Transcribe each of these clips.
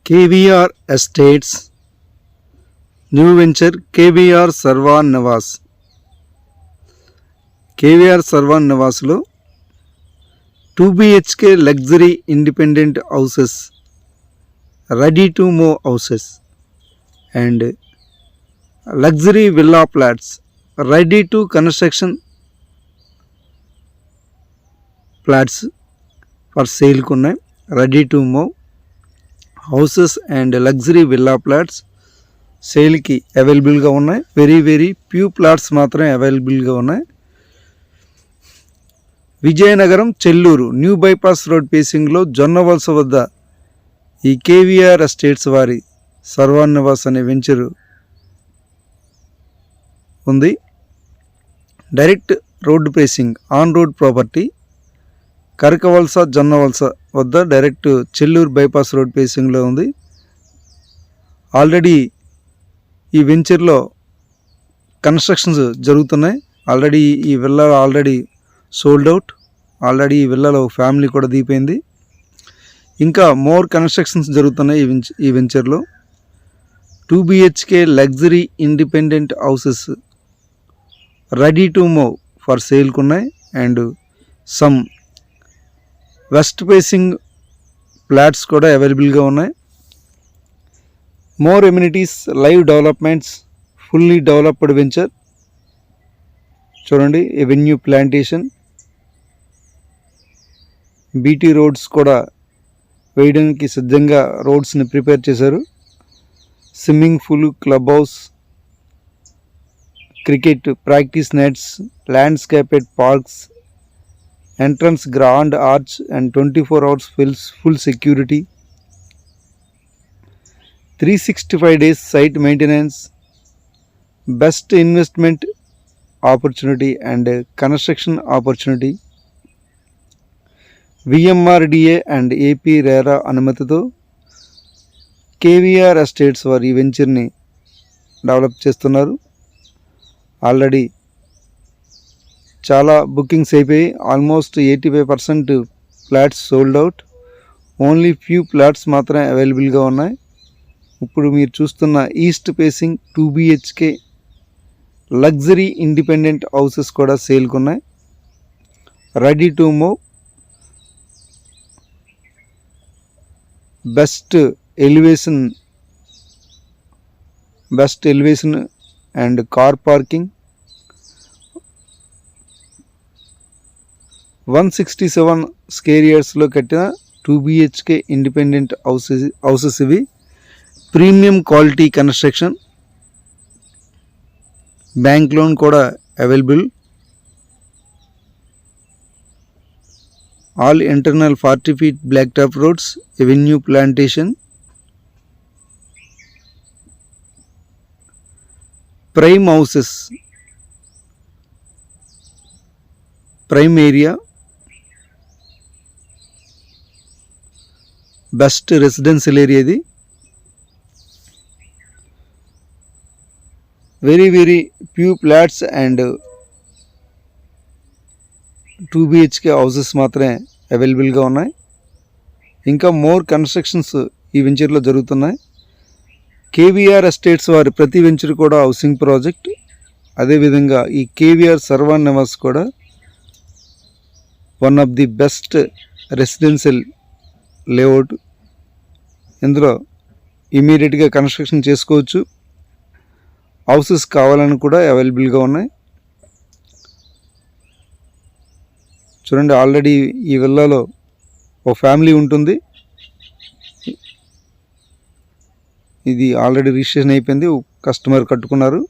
KVR Estates New Venture KVR Sarvan Niwas. KVR Sarvan Niwas లో 2 BHK luxury independent houses, ready to move houses and luxury villa flats, ready to construction flats for sale kunnai. Ready to move houses and luxury villa flats సేల్కి అవైలబుల్గా ఉన్నాయి. Very few flats మాత్రమే అవైలబుల్గా ఉన్నాయి. Vizianagaram Chelluru new bypass road పేసింగ్లో జొన్నవలస వద్ద ఈ KVR estates వారి సర్వాన్ నివాస్ అనే వెంచరు ఉంది. Direct road facing on road property. Karakavalasa Jonnavalasa వద్ద డైరెక్ట్ చెల్లూరు బైపాస్ రోడ్ పేసింగ్లో ఉంది. ఆల్రెడీ ఈ వెంచర్లో కన్స్ట్రక్షన్స్ జరుగుతున్నాయి. ఆల్రెడీ ఈ విల్లా సోల్డ్ అవుట్. ఆల్రెడీ ఈ విల్లాలో ఫ్యామిలీ కూడా దిగిపోయింది. ఇంకా మోర్ కన్స్ట్రక్షన్స్ జరుగుతున్నాయి ఈ వెంచర్లో. 2 BHK luxury independent houses ready to move for సేల్కు ఉన్నాయి. And some west facing flats కూడా అవైలబుల్గా ఉన్నాయి. More amenities, live developments, fully developed venture. చూడండి, ఎవెన్యూ ప్లాంటేషన్, బీటీ రోడ్స్ కూడా వేయడానికి సిద్ధంగా రోడ్స్ని ప్రిపేర్ చేశారు. Swimming pool, club house, cricket practice nets, landscaped parks, entrance grand arch and 24 hours full security, 365 days site maintenance, best investment opportunity and construction opportunity. VMRDA and AP RERA అనుమతితో KVR estates వారి ఈ వెంచర్ని develop చేస్తున్నారు. Already చాలా bookings అయిపోయి almost 85% flats sold out. Only few flats మాత్రమే అవైలబుల్గా ఉన్నాయి. ఇప్పుడు మీరు చూస్తున్న east facing 2 BHK luxury independent houses కూడా సేల్కు ఉన్నాయి. Ready to move, best elevation and car parking. 167 square యార్డ్స్లో కట్టిన 2 BHK ఇండిపెండెంట్ హౌసెస్ ఇవి. Premium quality construction. Bank loan కూడా available. All internal 40 feet black top roads, avenue plantation. Prime houses, prime area, best residential area ఇది. Very few flats and 2 BHK houses మాత్రమే అవైలబుల్గా ఉన్నాయి. ఇంకా more constructions ఈ వెంచర్లో జరుగుతున్నాయి. కేవీఆర్ ఎస్టేట్స్ వారి ప్రతి వెంచర్ కూడా హౌసింగ్ ప్రాజెక్ట్. అదేవిధంగా ఈ కేవీఆర్ సర్వాన్ నివాస్ కూడా one of the best residential layout. ఇందులో ఇమీడియట్గా కన్స్ట్రక్షన్ చేసుకోవచ్చు. హౌసెస్ కావాలని కూడా అవైలబుల్గా ఉన్నాయి. చూడండి, ఆల్రెడీ ఈ విల్లాలో ఒక ఫ్యామిలీ ఉంటుంది. ఇది ఆల్రెడీ రిజిస్ట్రేషన్ అయిపోయింది, కస్టమర్ కట్టుకున్నారు.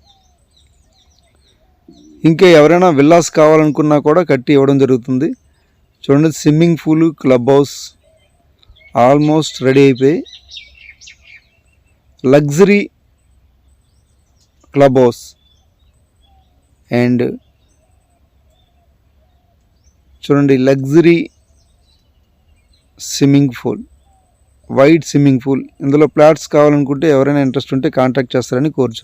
ఇంకా ఎవరైనా విల్లాస్ కావాలనుకున్నా కూడా కట్టి ఇవ్వడం జరుగుతుంది. చూడండి, swimming pool, club house almost ready అయిపోయి. లగ్జరీ క్లబ్ హౌస్ అండ్ చూడండి luxury swimming pool, wide swimming pool. ఇందులో ఫ్లాట్స్ కావాలనుకుంటే ఎవరైనా ఇంట్రెస్ట్ ఉంటే కాంటాక్ట్ చేస్తారని కోరుచున్నాను.